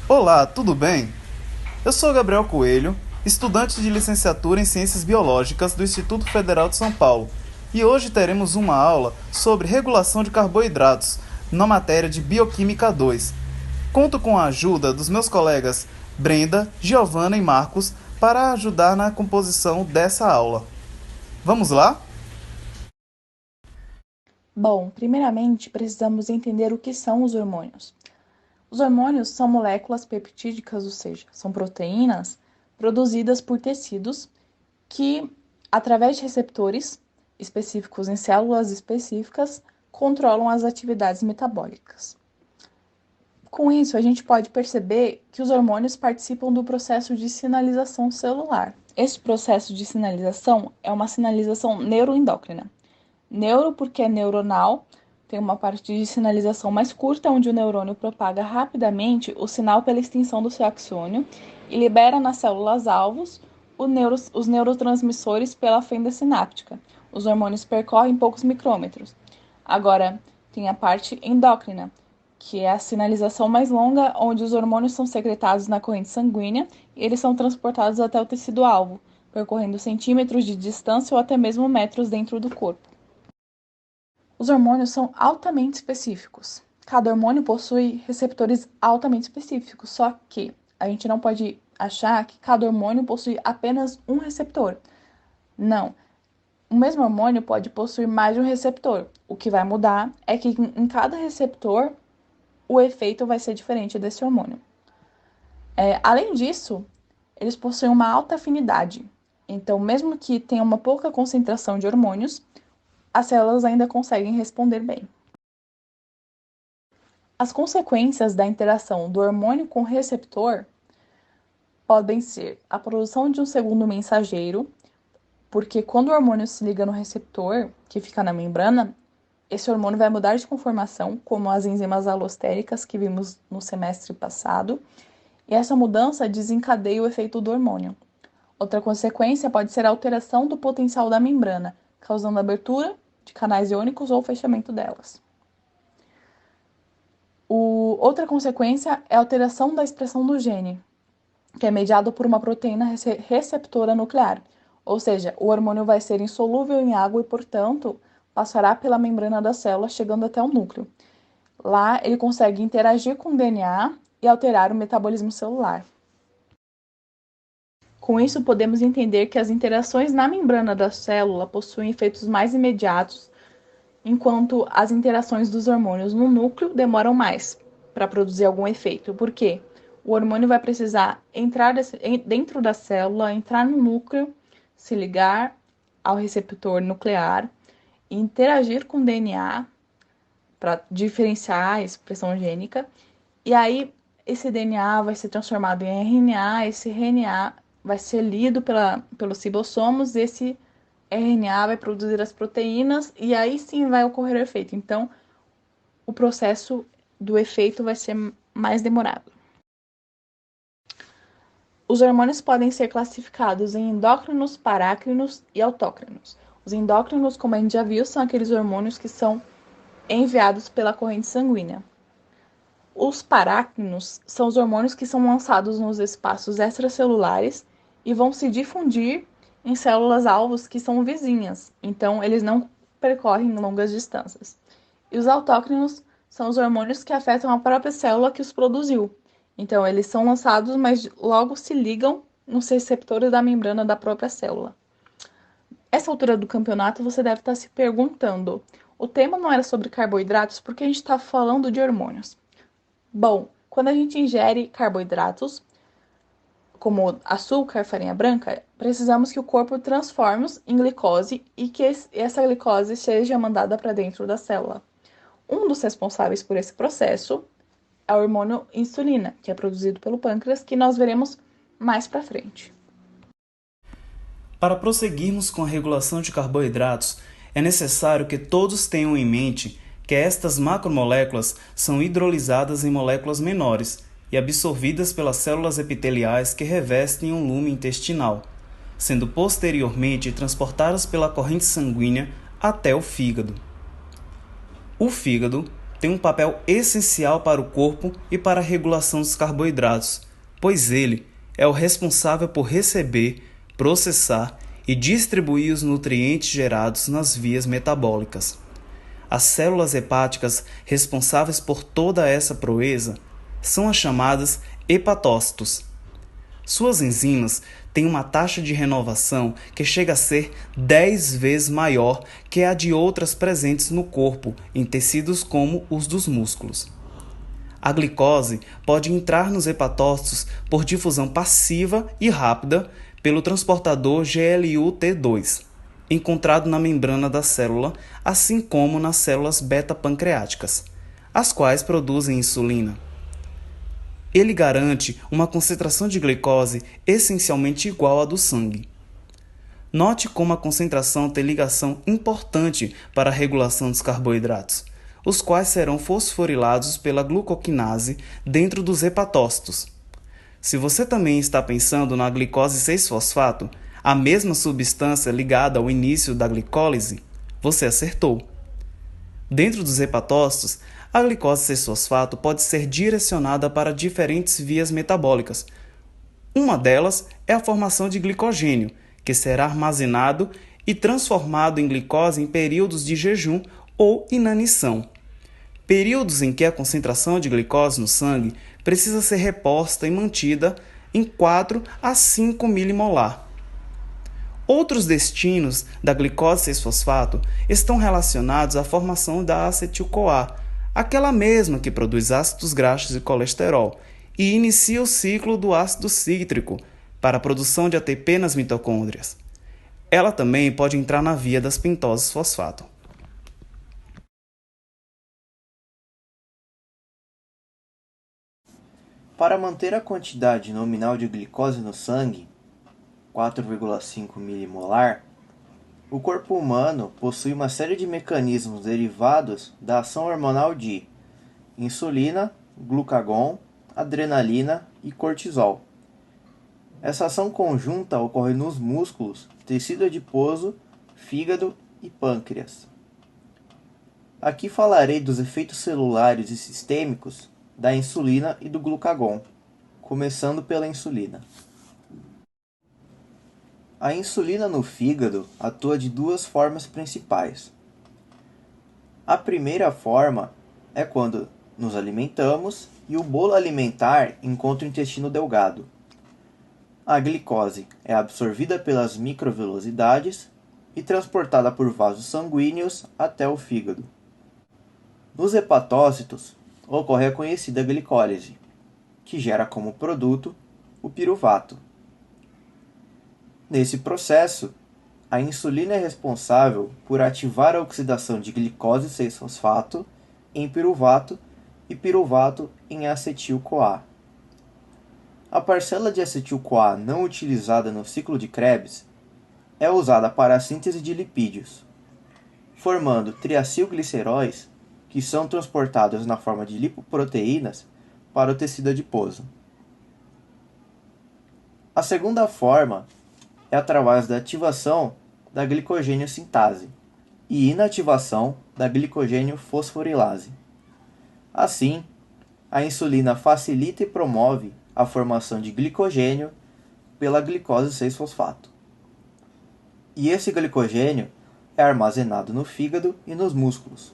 Olá, tudo bem? Eu sou Gabriel Coelho, estudante de licenciatura em Ciências Biológicas do Instituto Federal de São Paulo, e hoje teremos uma aula sobre regulação de carboidratos na matéria de Bioquímica 2. Conto com a ajuda dos meus colegas Brenda, Giovana e Marcos para ajudar na composição dessa aula. Vamos lá? Bom, primeiramente precisamos entender o que são os hormônios. Os hormônios são moléculas peptídicas, ou seja, são proteínas produzidas por tecidos que, através de receptores específicos em células específicas, controlam as atividades metabólicas. Com isso, a gente pode perceber que os hormônios participam do processo de sinalização celular. Esse processo de sinalização é uma sinalização neuroendócrina. Neuro porque é neuronal, tem uma parte de sinalização mais curta, onde o neurônio propaga rapidamente o sinal pela extensão do seu axônio e libera nas células-alvos os neurotransmissores pela fenda sináptica. Os hormônios percorrem poucos micrômetros. Agora, tem a parte endócrina, que é a sinalização mais longa, onde os hormônios são secretados na corrente sanguínea e eles são transportados até o tecido-alvo, percorrendo centímetros de distância ou até mesmo metros dentro do corpo. Os hormônios são altamente específicos. Cada hormônio possui receptores altamente específicos, só que a gente não pode achar que cada hormônio possui apenas um receptor. Não. O mesmo hormônio pode possuir mais de um receptor. O que vai mudar é que em cada receptor o efeito vai ser diferente desse hormônio. Além disso, eles possuem uma alta afinidade. Então, mesmo que tenha uma pouca concentração de hormônios, as células ainda conseguem responder bem. As consequências da interação do hormônio com o receptor podem ser a produção de um segundo mensageiro, porque quando o hormônio se liga no receptor, que fica na membrana, esse hormônio vai mudar de conformação, como as enzimas alostéricas que vimos no semestre passado, e essa mudança desencadeia o efeito do hormônio. Outra consequência pode ser a alteração do potencial da membrana, causando abertura de canais iônicos ou fechamento delas. Outra consequência é a alteração da expressão do gene, que é mediado por uma proteína receptora nuclear, ou seja, o hormônio vai ser insolúvel em água e, portanto, passará pela membrana da célula, chegando até o núcleo. Lá, ele consegue interagir com o DNA e alterar o metabolismo celular. Com isso, podemos entender que as interações na membrana da célula possuem efeitos mais imediatos, enquanto as interações dos hormônios no núcleo demoram mais para produzir algum efeito. Por quê? O hormônio vai precisar entrar dentro da célula, entrar no núcleo, se ligar ao receptor nuclear, interagir com o DNA para diferenciar a expressão gênica, e aí esse DNA vai ser transformado em RNA, esse RNA vai ser lido pelos ribossomos, esse RNA vai produzir as proteínas e aí sim vai ocorrer o efeito. Então, o processo do efeito vai ser mais demorado. Os hormônios podem ser classificados em endócrinos, parácrinos e autócrinos. Os endócrinos, como a gente já viu, são aqueles hormônios que são enviados pela corrente sanguínea. Os parácrinos são os hormônios que são lançados nos espaços extracelulares e vão se difundir em células-alvos que são vizinhas, então eles não percorrem longas distâncias. E os autócrinos são os hormônios que afetam a própria célula que os produziu. Então, eles são lançados, mas logo se ligam nos receptores da membrana da própria célula. Essa altura do campeonato, você deve estar se perguntando: o tema não era sobre carboidratos, porque a gente está falando de hormônios? Bom, quando a gente ingere carboidratos, como açúcar, farinha branca, precisamos que o corpo transforme-os em glicose e que essa glicose seja mandada para dentro da célula. Um dos responsáveis por esse processo é o hormônio insulina, que é produzido pelo pâncreas, que nós veremos mais para frente. Para prosseguirmos com a regulação de carboidratos, é necessário que todos tenham em mente que estas macromoléculas são hidrolisadas em moléculas menores e absorvidas pelas células epiteliais que revestem um lume intestinal, sendo posteriormente transportadas pela corrente sanguínea até o fígado. O fígado tem um papel essencial para o corpo e para a regulação dos carboidratos, pois ele é o responsável por receber, processar e distribuir os nutrientes gerados nas vias metabólicas. As células hepáticas responsáveis por toda essa proeza são as chamadas hepatócitos. Suas enzimas têm uma taxa de renovação que chega a ser 10 vezes maior que a de outras presentes no corpo, em tecidos como os dos músculos. A glicose pode entrar nos hepatócitos por difusão passiva e rápida pelo transportador GLUT2, encontrado na membrana da célula, assim como nas células beta-pancreáticas, as quais produzem insulina. Ele garante uma concentração de glicose essencialmente igual à do sangue. Note como a concentração tem ligação importante para a regulação dos carboidratos, os quais serão fosforilados pela glucoquinase dentro dos hepatócitos. Se você também está pensando na glicose 6-fosfato, a mesma substância ligada ao início da glicólise, você acertou. Dentro dos hepatócitos, a glicose 6-fosfato pode ser direcionada para diferentes vias metabólicas. Uma delas é a formação de glicogênio, que será armazenado e transformado em glicose em períodos de jejum ou inanição. Períodos em que a concentração de glicose no sangue precisa ser reposta e mantida em 4 a 5 milimolar. Outros destinos da glicose 6-fosfato estão relacionados à formação da acetil-CoA, aquela mesma que produz ácidos graxos e colesterol, e inicia o ciclo do ácido cítrico para a produção de ATP nas mitocôndrias. Ela também pode entrar na via das pentoses fosfato. Para manter a quantidade nominal de glicose no sangue, 4,5 milimolar, o corpo humano possui uma série de mecanismos derivados da ação hormonal de insulina, glucagon, adrenalina e cortisol. Essa ação conjunta ocorre nos músculos, tecido adiposo, fígado e pâncreas. Aqui falarei dos efeitos celulares e sistêmicos da insulina e do glucagon, começando pela insulina. A insulina no fígado atua de duas formas principais. A primeira forma é quando nos alimentamos e o bolo alimentar encontra o intestino delgado. A glicose é absorvida pelas microvelosidades e transportada por vasos sanguíneos até o fígado. Nos hepatócitos, ocorre a conhecida glicólise, que gera como produto o piruvato. Nesse processo, a insulina é responsável por ativar a oxidação de glicose 6-fosfato em piruvato e piruvato em acetil-CoA. A parcela de acetil-CoA não utilizada no ciclo de Krebs é usada para a síntese de lipídios, formando triacilgliceróis que são transportados na forma de lipoproteínas para o tecido adiposo. A segunda forma é através da ativação da glicogênio sintase e inativação da glicogênio fosforilase. Assim, a insulina facilita e promove a formação de glicogênio pela glicose 6-fosfato. E esse glicogênio é armazenado no fígado e nos músculos.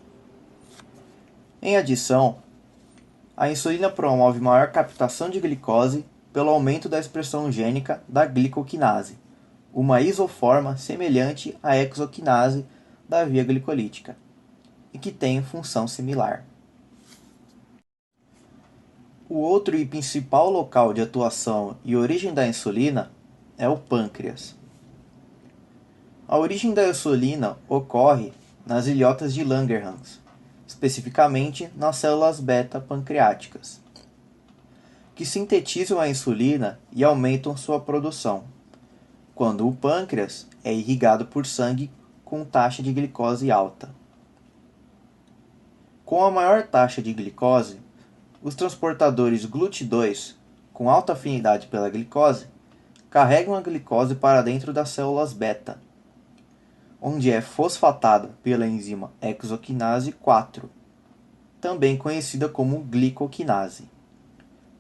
Em adição, a insulina promove maior captação de glicose pelo aumento da expressão gênica da glicoquinase, uma isoforma semelhante à exoquinase da via glicolítica, e que tem função similar. O outro e principal local de atuação e origem da insulina é o pâncreas. A origem da insulina ocorre nas ilhotas de Langerhans, especificamente nas células beta-pancreáticas, que sintetizam a insulina e aumentam sua produção, quando o pâncreas é irrigado por sangue com taxa de glicose alta. Com a maior taxa de glicose, os transportadores GLUT2, com alta afinidade pela glicose, carregam a glicose para dentro das células beta, onde é fosfatada pela enzima exoquinase 4. também conhecida como glicoquinase,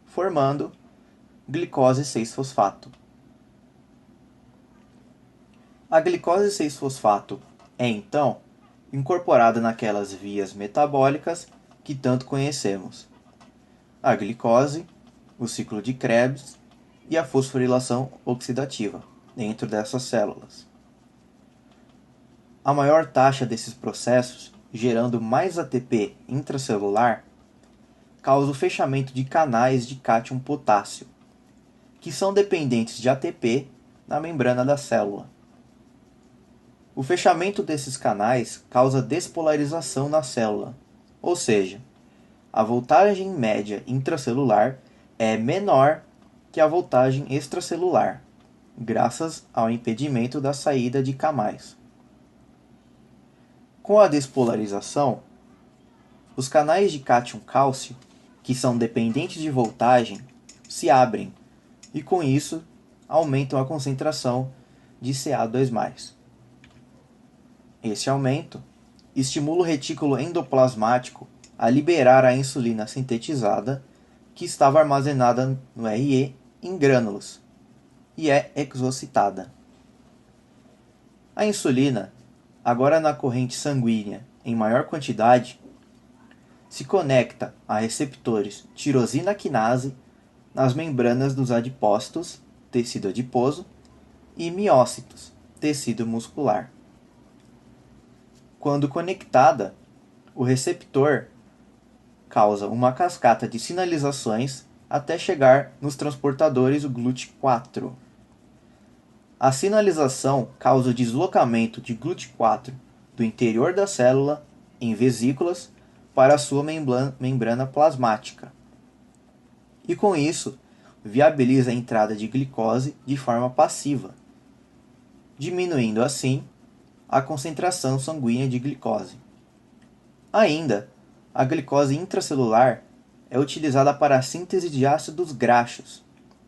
formando glicose 6-fosfato. A glicose 6-fosfato é, então, incorporada naquelas vias metabólicas que tanto conhecemos: a glicose, o ciclo de Krebs e a fosforilação oxidativa dentro dessas células. A maior taxa desses processos, gerando mais ATP intracelular, causa o fechamento de canais de cátion potássio, que são dependentes de ATP na membrana da célula. O fechamento desses canais causa despolarização na célula, ou seja, a voltagem média intracelular é menor que a voltagem extracelular, graças ao impedimento da saída de K+. Com a despolarização, os canais de cátion cálcio, que são dependentes de voltagem, se abrem e, com isso, aumentam a concentração de Ca2+. Esse aumento estimula o retículo endoplasmático a liberar a insulina sintetizada que estava armazenada no RE em grânulos e é exocitada. A insulina, agora na corrente sanguínea em maior quantidade, se conecta a receptores tirosina quinase nas membranas dos adipócitos, tecido adiposo, e miócitos, tecido muscular. Quando conectada, o receptor causa uma cascata de sinalizações até chegar nos transportadores GLUT4. A sinalização causa o deslocamento de GLUT4 do interior da célula em vesículas para a sua membrana plasmática. E com isso, viabiliza a entrada de glicose de forma passiva, diminuindo assim a concentração sanguínea de glicose. Ainda, a glicose intracelular é utilizada para a síntese de ácidos graxos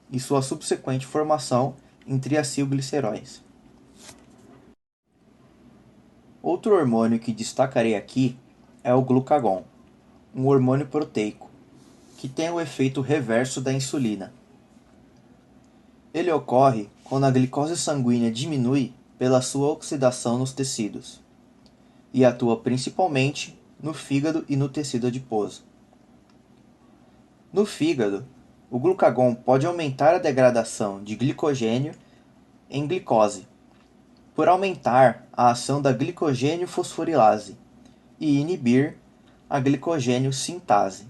e sua subsequente formação em triacilgliceróis. Outro hormônio que destacarei aqui é o glucagon, um hormônio proteico, que tem o efeito reverso da insulina. Ele ocorre quando a glicose sanguínea diminui pela sua oxidação nos tecidos, e atua principalmente no fígado e no tecido adiposo. No fígado, o glucagon pode aumentar a degradação de glicogênio em glicose, por aumentar a ação da glicogênio fosforilase e inibir a glicogênio sintase.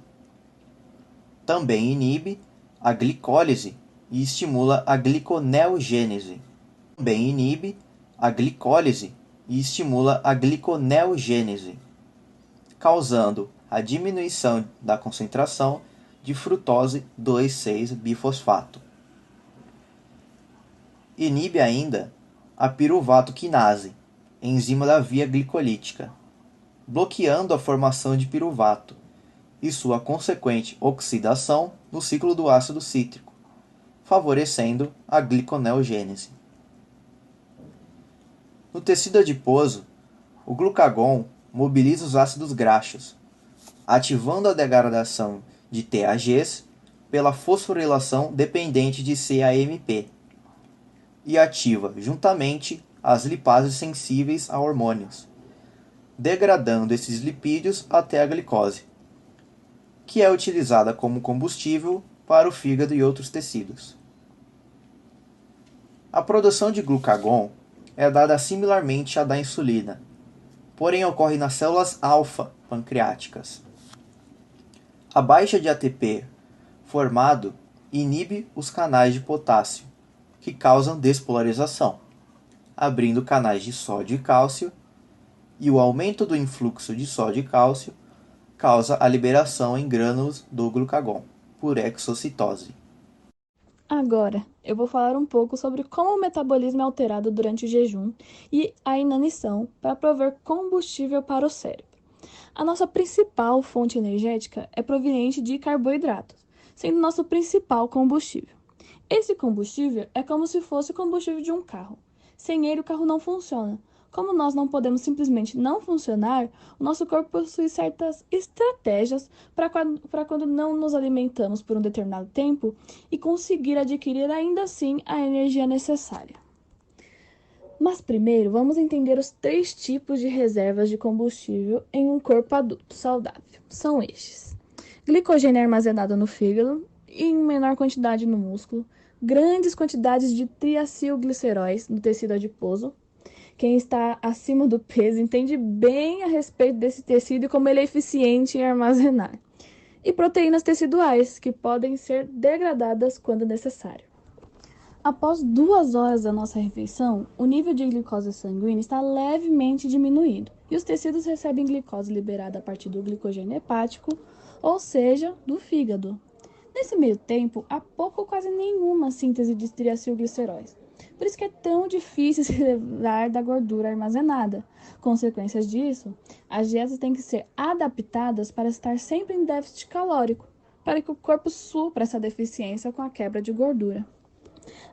Também inibe a glicólise e estimula a gliconeogênese. Também inibe a glicólise e estimula a gliconeogênese, causando a diminuição da concentração de frutose 2,6-bifosfato. Inibe ainda a piruvato quinase, enzima da via glicolítica, bloqueando a formação de piruvato e sua consequente oxidação no ciclo do ácido cítrico, favorecendo a gliconeogênese. No tecido adiposo, o glucagon mobiliza os ácidos graxos, ativando a degradação de TAGs pela fosforilação dependente de CAMP, e ativa juntamente as lipases sensíveis a hormônios, degradando esses lipídios até a glicose, que é utilizada como combustível para o fígado e outros tecidos. A produção de glucagon é dada similarmente à da insulina, porém ocorre nas células alfa pancreáticas. A baixa de ATP formado inibe os canais de potássio, que causam despolarização, abrindo canais de sódio e cálcio, e o aumento do influxo de sódio e cálcio causa a liberação em grânulos do glucagon, por exocitose. Agora, eu vou falar um pouco sobre como o metabolismo é alterado durante o jejum e a inanição para prover combustível para o cérebro. A nossa principal fonte energética é proveniente de carboidratos, sendo nosso principal combustível. Esse combustível é como se fosse o combustível de um carro. Sem ele, o carro não funciona. Como nós não podemos simplesmente não funcionar, o nosso corpo possui certas estratégias para quando não nos alimentamos por um determinado tempo e conseguir adquirir ainda assim a energia necessária. Mas primeiro, vamos entender os 3 tipos de reservas de combustível em um corpo adulto saudável. São estes: glicogênio armazenado no fígado e em menor quantidade no músculo, grandes quantidades de triacilgliceróis no tecido adiposo. Quem está acima do peso entende bem a respeito desse tecido e como ele é eficiente em armazenar. E proteínas teciduais, que podem ser degradadas quando necessário. Após 2 horas da nossa refeição, o nível de glicose sanguínea está levemente diminuído e os tecidos recebem glicose liberada a partir do glicogênio hepático, ou seja, do fígado. Nesse meio tempo, há pouco ou quase nenhuma síntese de triacilgliceróis. Por isso que é tão difícil se livrar da gordura armazenada. Consequências disso, as dietas têm que ser adaptadas para estar sempre em déficit calórico, para que o corpo supra essa deficiência com a quebra de gordura.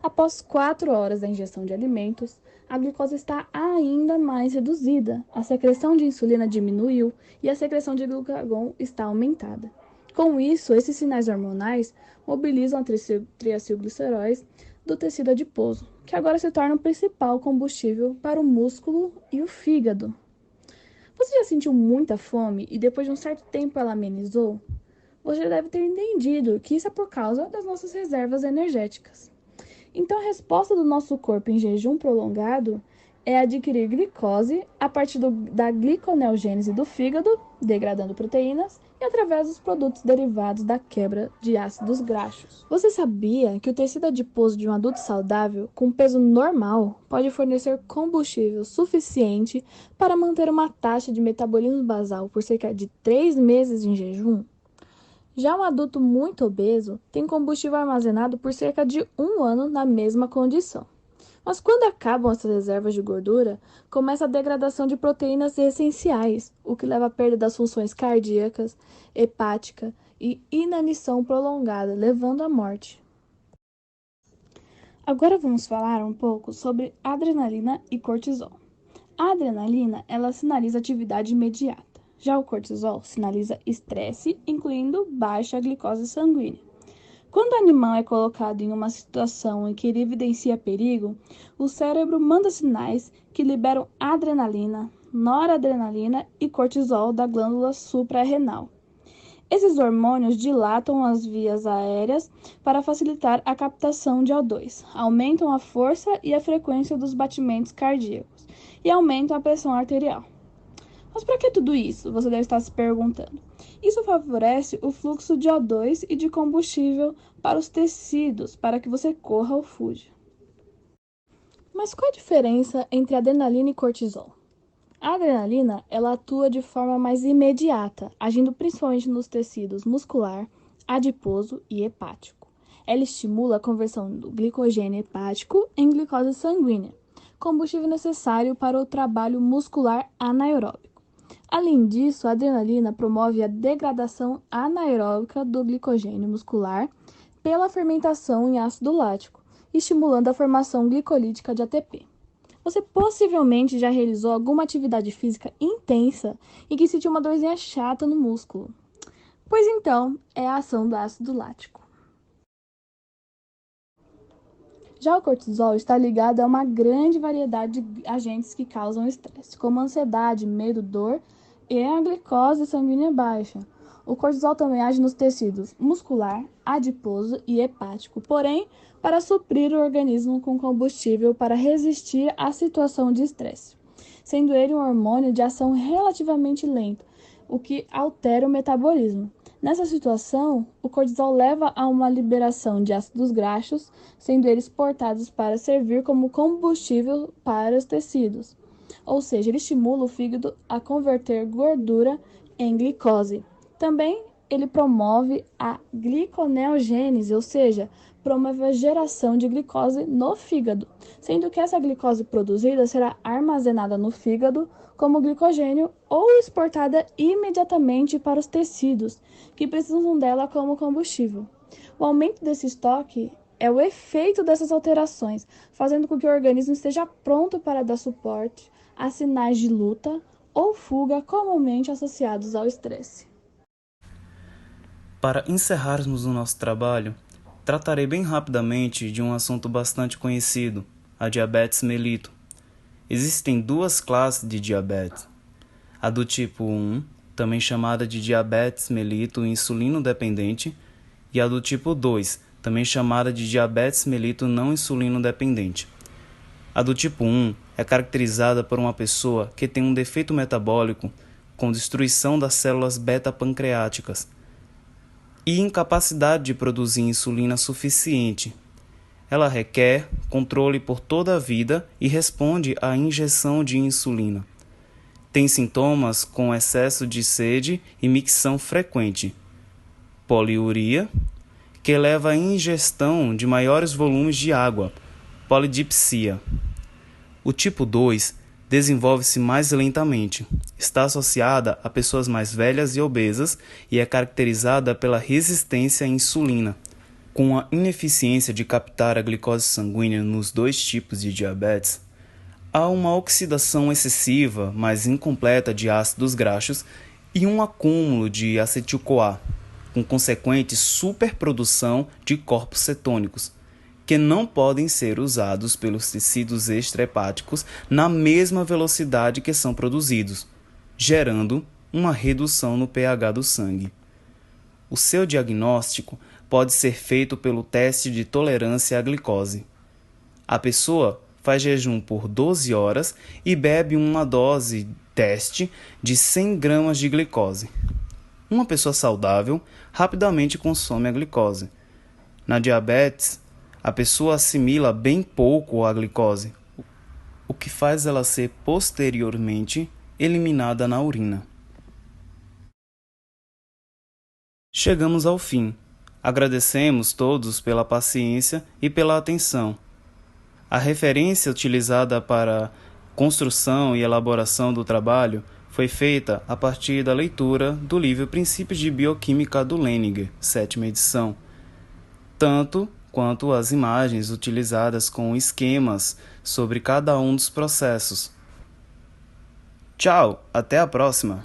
Após 4 horas da ingestão de alimentos, a glicose está ainda mais reduzida, a secreção de insulina diminuiu e a secreção de glucagon está aumentada. Com isso, esses sinais hormonais mobilizam a triacilgliceróis do tecido adiposo, que agora se torna o principal combustível para o músculo e o fígado. Você já sentiu muita fome e depois de um certo tempo ela amenizou? Você deve ter entendido que isso é por causa das nossas reservas energéticas. Então, a resposta do nosso corpo em jejum prolongado é adquirir glicose a partir da gliconeogênese do fígado, degradando proteínas, e através dos produtos derivados da quebra de ácidos graxos. Você sabia que o tecido adiposo de um adulto saudável, com peso normal, pode fornecer combustível suficiente para manter uma taxa de metabolismo basal por cerca de 3 meses em jejum? Já um adulto muito obeso tem combustível armazenado por cerca de 1 ano na mesma condição. Mas quando acabam essas reservas de gordura, começa a degradação de proteínas essenciais, o que leva à perda das funções cardíacas, hepática e inanição prolongada, levando à morte. Agora vamos falar um pouco sobre adrenalina e cortisol. A adrenalina, ela sinaliza atividade imediata. Já o cortisol sinaliza estresse, incluindo baixa glicose sanguínea. Quando o animal é colocado em uma situação em que ele evidencia perigo, o cérebro manda sinais que liberam adrenalina, noradrenalina e cortisol da glândula suprarrenal. Esses hormônios dilatam as vias aéreas para facilitar a captação de O2, aumentam a força e a frequência dos batimentos cardíacos e aumentam a pressão arterial. Mas para que tudo isso? Você deve estar se perguntando. Isso favorece o fluxo de O2 e de combustível para os tecidos, para que você corra ou fuja. Mas qual a diferença entre adrenalina e cortisol? A adrenalina, ela atua de forma mais imediata, agindo principalmente nos tecidos muscular, adiposo e hepático. Ela estimula a conversão do glicogênio hepático em glicose sanguínea, combustível necessário para o trabalho muscular anaeróbico. Além disso, a adrenalina promove a degradação anaeróbica do glicogênio muscular pela fermentação em ácido lático, estimulando a formação glicolítica de ATP. Você possivelmente já realizou alguma atividade física intensa em que sentiu uma dorzinha chata no músculo. Pois então, é a ação do ácido lático. Já o cortisol está ligado a uma grande variedade de agentes que causam estresse, como ansiedade, medo, dor e a glicose sanguínea baixa. O cortisol também age nos tecidos muscular, adiposo e hepático, porém, para suprir o organismo com combustível para resistir à situação de estresse, sendo ele um hormônio de ação relativamente lenta, o que altera o metabolismo. Nessa situação, o cortisol leva a uma liberação de ácidos graxos, sendo eles portados para servir como combustível para os tecidos. Ou seja, ele estimula o fígado a converter gordura em glicose. Também ele promove a gliconeogênese, ou seja, promove a geração de glicose no fígado, sendo que essa glicose produzida será armazenada no fígado como glicogênio ou exportada imediatamente para os tecidos, que precisam dela como combustível. O aumento desse estoque é o efeito dessas alterações, fazendo com que o organismo esteja pronto para dar suporte a sinais de luta ou fuga comumente associados ao estresse. Para encerrarmos o nosso trabalho, tratarei bem rapidamente de um assunto bastante conhecido, a diabetes mellitus. Existem duas classes de diabetes. A do tipo 1, também chamada de diabetes mellitus insulino-dependente, e a do tipo 2, também chamada de diabetes mellitus não insulino-dependente. A do tipo 1 é caracterizada por uma pessoa que tem um defeito metabólico com destruição das células beta-pancreáticas e incapacidade de produzir insulina suficiente. Ela requer controle por toda a vida e responde à injeção de insulina. Tem sintomas com excesso de sede e micção frequente, poliúria, que leva à ingestão de maiores volumes de água, polidipsia. O tipo 2 desenvolve-se mais lentamente, está associada a pessoas mais velhas e obesas e é caracterizada pela resistência à insulina. Com a ineficiência de captar a glicose sanguínea nos dois tipos de diabetes, há uma oxidação excessiva, mas incompleta de ácidos graxos e um acúmulo de acetil-CoA, com consequente superprodução de corpos cetônicos, que não podem ser usados pelos tecidos extrahepáticos na mesma velocidade que são produzidos, gerando uma redução no pH do sangue. O seu diagnóstico pode ser feito pelo teste de tolerância à glicose. A pessoa faz jejum por 12 horas e bebe uma dose teste de 100 gramas de glicose. Uma pessoa saudável rapidamente consome a glicose. Na diabetes, a pessoa assimila bem pouco a glicose, o que faz ela ser posteriormente eliminada na urina. Chegamos ao fim. Agradecemos todos pela paciência e pela atenção. A referência utilizada para a construção e elaboração do trabalho foi feita a partir da leitura do livro Princípios de Bioquímica do Leninger, 7ª edição, tanto quanto as imagens utilizadas com esquemas sobre cada um dos processos. Tchau, até a próxima!